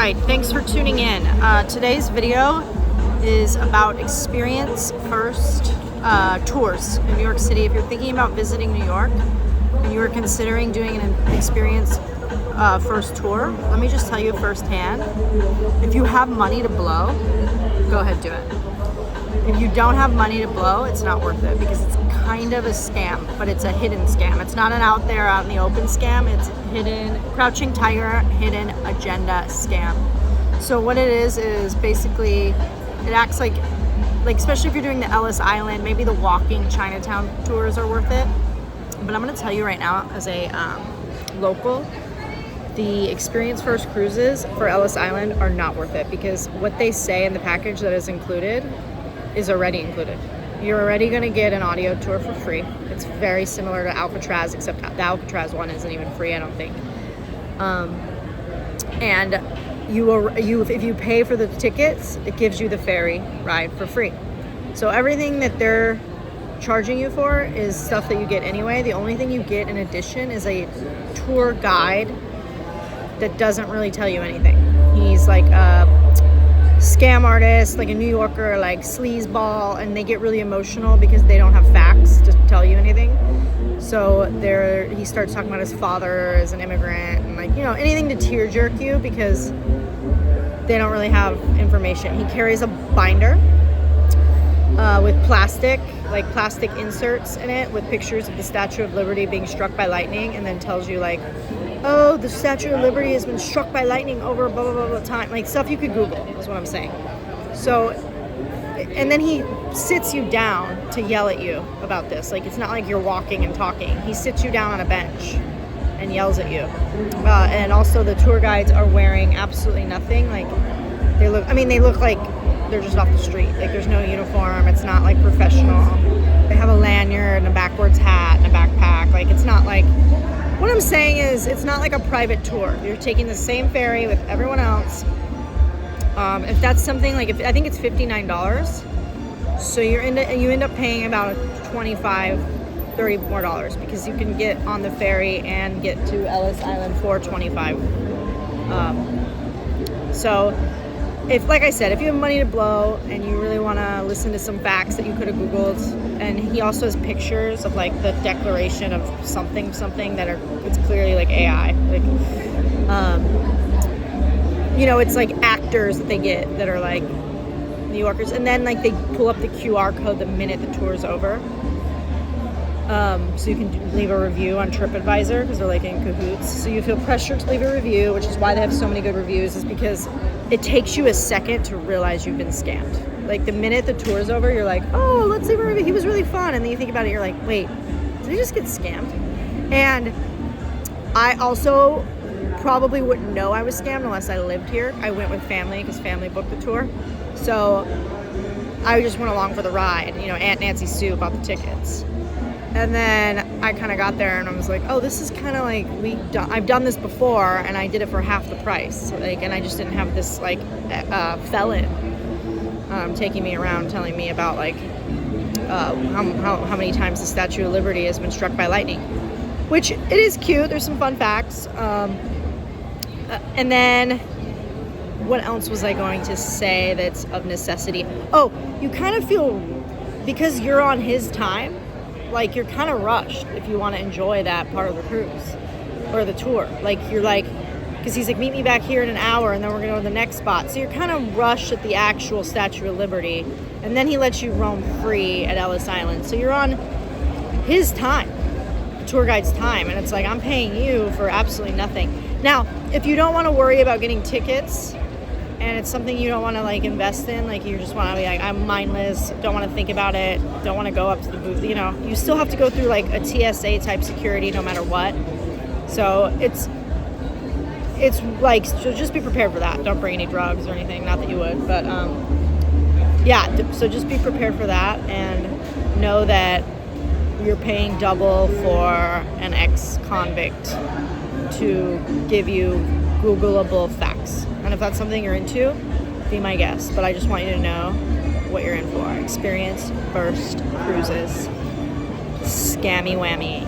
Alright, thanks for tuning in. Today's video is about Experience First tours in New York City. If you're thinking about visiting New York and you are considering doing an Experience First tour, let me just tell you firsthand, if you have money to blow, go ahead, do it. If you don't have money to blow, it's not worth it because it's kind of a scam, but it's a hidden scam. It's not an out there, out in the open scam. It's hidden, crouching tiger, hidden agenda scam. So what it is basically, it acts like especially if you're doing the Ellis Island, maybe the walking Chinatown tours are worth it. But I'm gonna tell you right now, as a local, the Experience First cruises for Ellis Island are not worth it because what they say in the package that is included is already included. You're already going to get an audio tour for free. It's very similar to Alcatraz, except the Alcatraz one isn't even free, I don't think. And if you pay for the tickets, it gives you the ferry ride for free. So everything that they're charging you for is stuff that you get anyway. The only thing you get in addition is a tour guide that doesn't really tell you anything. He's like a scam artist, like a New Yorker, like sleazeball, and they get really emotional because they don't have facts to tell you anything. So he starts talking about his father as an immigrant and anything to tear jerk you because they don't really have information. He carries a binder with plastic inserts in it with pictures of the Statue of Liberty being struck by lightning, and then tells you oh, the Statue of Liberty has been struck by lightning over blah, blah, blah, blah time. Like stuff you could Google is what I'm saying. So, and then he sits you down to yell at you about this. It's not like you're walking and talking. He sits you down on a bench and yells at you. And also the tour guides are wearing absolutely nothing. They look like they're just off the street. There's no uniform. It's not professional. They have a lanyard and a backwards hat and a backpack. It's not what I'm saying is, it's not like a private tour. You're taking the same ferry with everyone else. If that's something I think it's $59. So you end up paying about $25, $30 more because you can get on the ferry and get to Ellis Island for $25. So if, like I said, if you have money to blow and you really want to listen to some facts that you could have Googled, and he also has pictures of the declaration of something that it's clearly AI. It's actors that they get that are New Yorkers, and then they pull up the QR code the minute the tour's over. So you can leave a review on TripAdvisor because they're in cahoots. So you feel pressured to leave a review, which is why they have so many good reviews, is because it takes you a second to realize you've been scammed. The minute the tour's over, you're oh, let's leave a review. He was really fun. And then you think about it, you're wait, did I just get scammed? And I also probably wouldn't know I was scammed unless I lived here. I went with family because family booked the tour. So I just went along for the ride. Aunt Nancy Sue bought the tickets. And then I kind of got there and I was oh, this is kind of I've done this before and I did it for half the price. And I just didn't have this felon taking me around telling me about how many times the Statue of Liberty has been struck by lightning, which it is cute. There's some fun facts. And then what else was I going to say that's of necessity? Oh, you kind of feel, because you're on his time, you're kind of rushed if you want to enjoy that part of the cruise or the tour. You're because he's meet me back here in an hour and then we're going to go to the next spot. So you're kind of rushed at the actual Statue of Liberty, and then he lets you roam free at Ellis Island. So you're on his time, the tour guide's time, and it's I'm paying you for absolutely nothing. Now, if you don't want to worry about getting tickets and it's something you don't want to invest in, you just want to be I'm mindless, don't want to think about it, don't want to go up to the booth, you still have to go through a TSA type security no matter what. So so just be prepared for that. Don't bring any drugs or anything, not that you would, but so just be prepared for that and know that you're paying double for an ex-convict to give you Googleable facts. And if that's something you're into, be my guest. But I just want you to know what you're in for. Experience First Cruises. Scammy whammy.